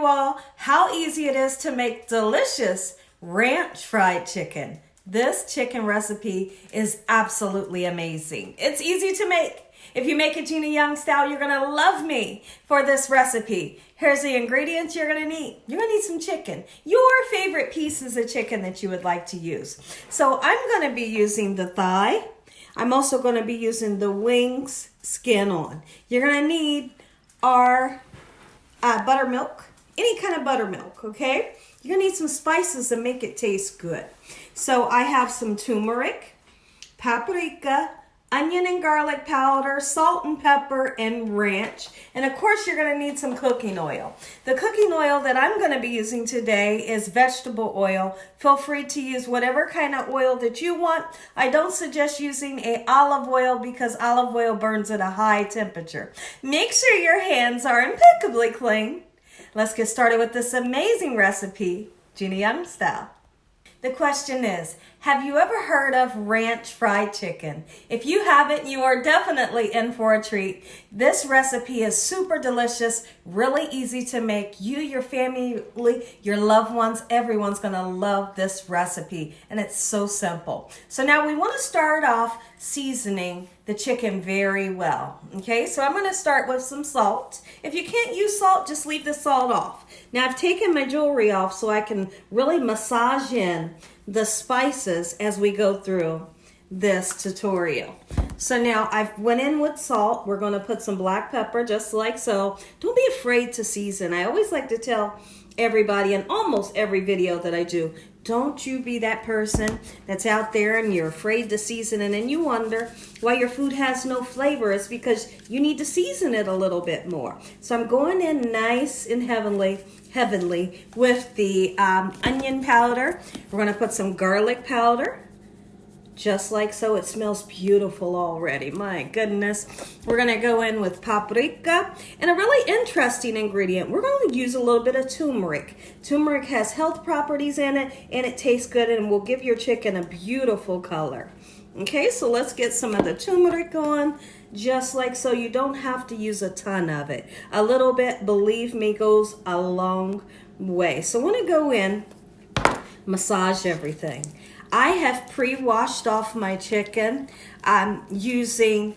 all how easy it is to make delicious ranch fried chicken. This chicken recipe is absolutely amazing. It's easy to make. If you make it Gina Young style, you're gonna love me for this recipe. Here's the ingredients you're gonna need. You're gonna need some chicken, your favorite pieces of chicken that you would like to use. So I'm gonna be using the thigh. I'm also gonna be using the wings skin on. You're gonna need our buttermilk, any kind of buttermilk, okay? You're gonna need some spices to make it taste good. So I have some turmeric, paprika, onion and garlic powder, salt and pepper, and ranch. And of course, you're gonna need some cooking oil. The cooking oil that I'm gonna be using today is vegetable oil. Feel free to use whatever kind of oil that you want. I don't suggest using olive oil because olive oil burns at a high temperature. Make sure your hands are impeccably clean. Let's get started with this amazing recipe, Gina Young style. The question is, have you ever heard of ranch fried chicken? If you haven't, you are definitely in for a treat. This recipe is super delicious, really easy to make. You, your family, your loved ones, everyone's gonna love this recipe, and it's so simple. So now we wanna start off seasoning the chicken very well, okay? So I'm gonna start with some salt. If you can't use salt, just leave the salt off. Now I've taken my jewelry off so I can really massage in the spices as we go through this tutorial. So now I've went in with salt. We're gonna put some black pepper just like so. Don't be afraid to season. I always like to tell everybody in almost every video that I do, don't you be that person that's out there and you're afraid to season it and you wonder why your food has no flavor. It's because you need to season it a little bit more. So I'm going in nice and heavenly with the onion powder. We're going to put some garlic powder. Just like so. It smells beautiful already. My goodness. We're going to go in with paprika. And a really interesting ingredient, we're going to use a little bit of turmeric. Turmeric has health properties in it, and it tastes good and will give your chicken a beautiful color. Okay, so let's get some of the turmeric on. Just like so. You don't have to use a ton of it. A little bit, believe me, goes a long way. So I want to go in, massage everything. I have pre-washed off my chicken. I'm using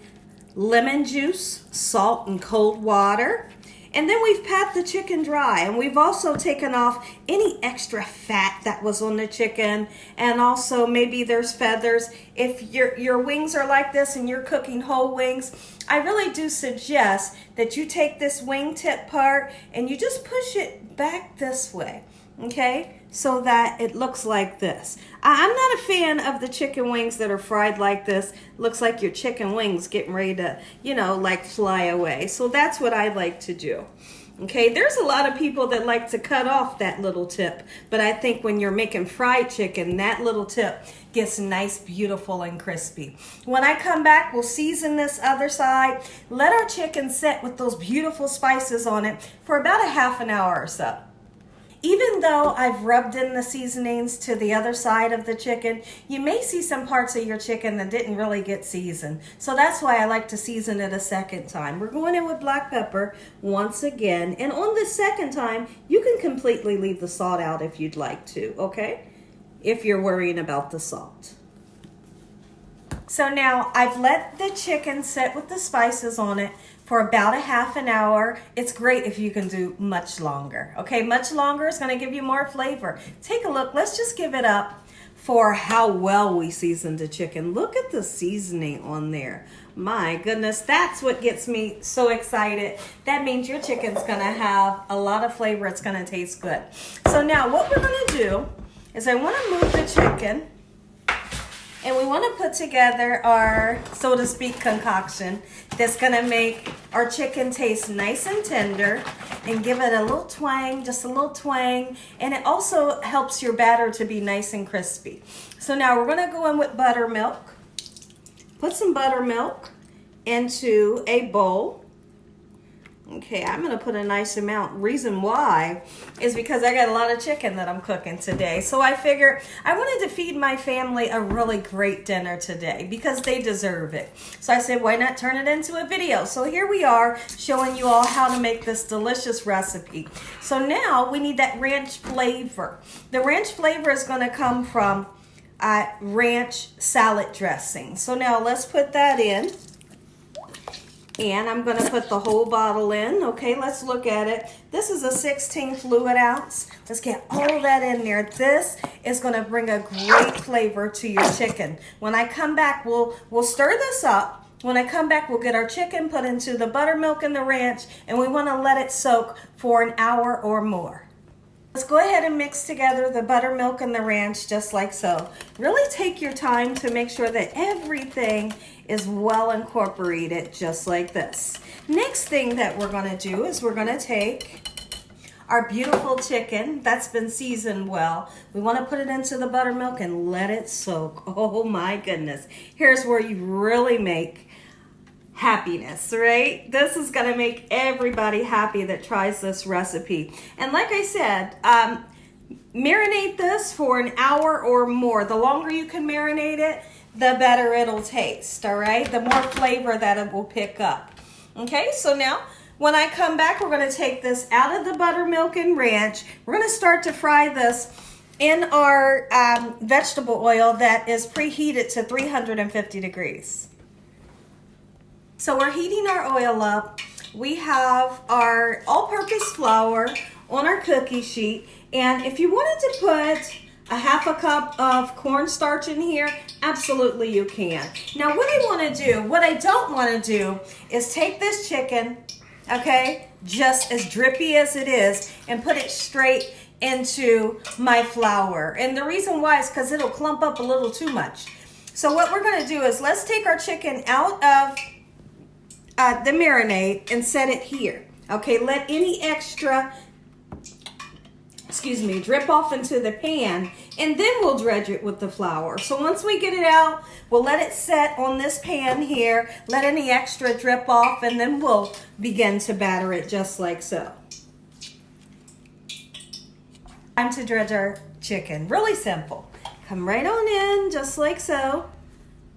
lemon juice, salt, and cold water. And then we've pat the chicken dry. And we've also taken off any extra fat that was on the chicken. And also maybe there's feathers. If your wings are like this and you're cooking whole wings, I really do suggest that you take this wing tip part and you just push it back this way. Okay, so that it looks like this. I'm not a fan of the chicken wings that are fried like this. Looks like your chicken wings getting ready to, like fly away. So that's what I like to do. Okay, there's a lot of people that like to cut off that little tip, but I think when you're making fried chicken, that little tip gets nice, beautiful, and crispy. When I come back, we'll season this other side. Let our chicken sit with those beautiful spices on it for about a half an hour or so. Even though I've rubbed in the seasonings to the other side of the chicken, you may see some parts of your chicken that didn't really get seasoned. So that's why I like to season it a second time. We're going in with black pepper once again. And on the second time, you can completely leave the salt out if you'd like to, okay? If you're worrying about the salt. So now I've let the chicken sit with the spices on it for about a half an hour. It's great if you can do much longer. Okay, much longer is going to give you more flavor. Take a look. Let's just give it up for how well we seasoned the chicken. Look at the seasoning on there. My goodness, that's what gets me so excited. That means your chicken's going to have a lot of flavor. It's going to taste good. So now what we're going to do is I want to move the chicken. And we want to put together our, so to speak, concoction that's going to make our chicken taste nice and tender and give it a little twang, just a little twang. And it also helps your batter to be nice and crispy. So now we're going to go in with buttermilk. Put some buttermilk into a bowl. Okay, I'm gonna put a nice amount. Reason why is because I got a lot of chicken that I'm cooking today. So I figured I wanted to feed my family a really great dinner today because they deserve it. So I said, why not turn it into a video? So here we are showing you all how to make this delicious recipe. So now we need that ranch flavor. The ranch flavor is gonna come from ranch salad dressing. So now let's put that in. And I'm going to put the whole bottle in. Okay, let's look at it. This is a 16 fluid ounce. Let's get all that in there. This is going to bring a great flavor to your chicken. When I come back, we'll stir this up. When I come back, we'll get our chicken put into the buttermilk and the ranch, and we want to let it soak for an hour or more. Let's go ahead and mix together the buttermilk and the ranch just like so. Really take your time to make sure that everything is well incorporated just like this. Next thing that we're going to do is we're going to take our beautiful chicken that's been seasoned well. We want to put it into the buttermilk and let it soak. Oh my goodness. Here's where you really make happiness, right? This is going to make everybody happy that tries this recipe. And like I said, marinate this for an hour or more. The longer you can marinate it, the better it'll taste, all right? The more flavor that it will pick up. Okay, so now when I come back, we're going to take this out of the buttermilk and ranch. We're going to start to fry this in our vegetable oil that is preheated to 350 degrees. So we're heating our oil up. We have our all-purpose flour on our cookie sheet. And if you wanted to put a half a cup of cornstarch in here, absolutely you can. Now what I don't want to do is take this chicken, okay, just as drippy as it is, and put it straight into my flour. And the reason why is because it'll clump up a little too much. So what we're going to do is let's take our chicken out of the marinade and set it here. Okay, let any extra, drip off into the pan, and then we'll dredge it with the flour. So once we get it out, we'll let it set on this pan here, let any extra drip off, and then we'll begin to batter it just like so. Time to dredge our chicken. Really simple. Come right on in, just like so.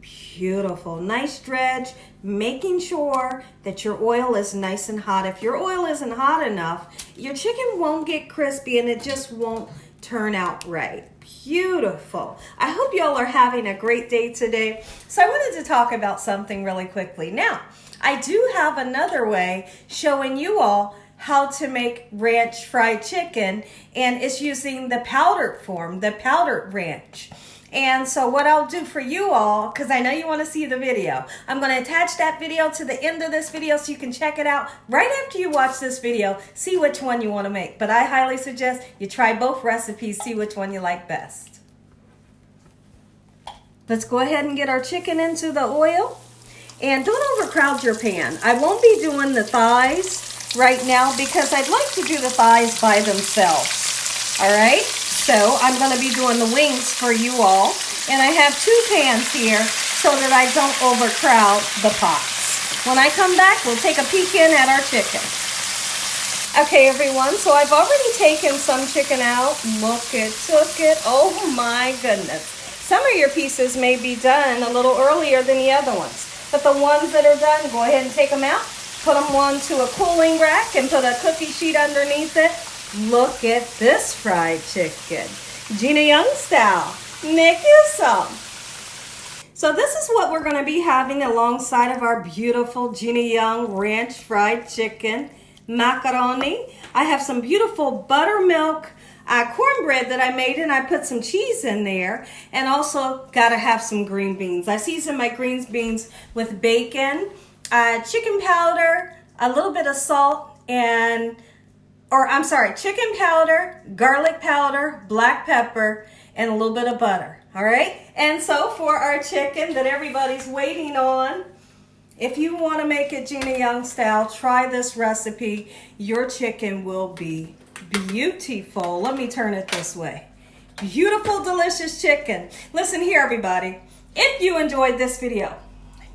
Beautiful, nice dredge, making sure that your oil is nice and hot. If your oil isn't hot enough, your chicken won't get crispy and it just won't turn out right. Beautiful. I hope y'all are having a great day today. So I wanted to talk about something really quickly. Now, I do have another way showing you all how to make ranch fried chicken, and it's using the powdered form, the powdered ranch. And so what I'll do for you all, because I know you want to see the video, I'm going to attach that video to the end of this video so you can check it out right after you watch this video, see which one you want to make. But I highly suggest you try both recipes, see which one you like best. Let's go ahead and get our chicken into the oil. And don't overcrowd your pan. I won't be doing the thighs right now because I'd like to do the thighs by themselves. All right? So I'm going to be doing the wings for you all. And I have 2 pans here so that I don't overcrowd the pots. When I come back, we'll take a peek in at our chicken. Okay, everyone, so I've already taken some chicken out. Look at it. Oh my goodness. Some of your pieces may be done a little earlier than the other ones. But the ones that are done, go ahead and take them out. Put them onto a cooling rack and put a cookie sheet underneath it. Look at this fried chicken. Gina Young Style. Make you some. So this is what we're going to be having alongside of our beautiful Gina Young ranch fried chicken macaroni. I have some beautiful buttermilk cornbread that I made, and I put some cheese in there, and also got to have some green beans. I season my green beans with bacon, chicken powder, a little bit of salt, chicken powder, garlic powder, black pepper, and a little bit of butter. All right? And so for our chicken that everybody's waiting on, if you want to make it Gina Young style, try this recipe. Your chicken will be beautiful. Let me turn it this way. Beautiful, delicious chicken. Listen here, everybody. If you enjoyed this video,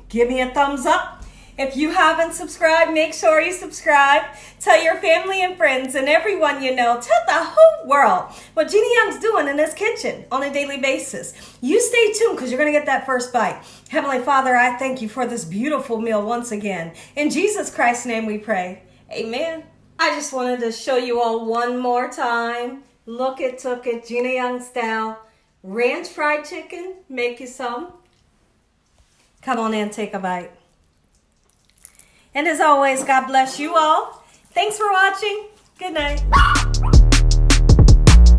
give me a thumbs up. If you haven't subscribed, make sure you subscribe. Tell your family and friends and everyone you know. Tell the whole world what Gina Young's doing in this kitchen on a daily basis. You stay tuned because you're going to get that first bite. Heavenly Father, I thank you for this beautiful meal once again. In Jesus Christ's name we pray. Amen. I just wanted to show you all one more time. Look at Took It, Gina Young Style. Ranch fried chicken. Make you some. Come on in, take a bite. And as always, God bless you all. Thanks for watching. Good night.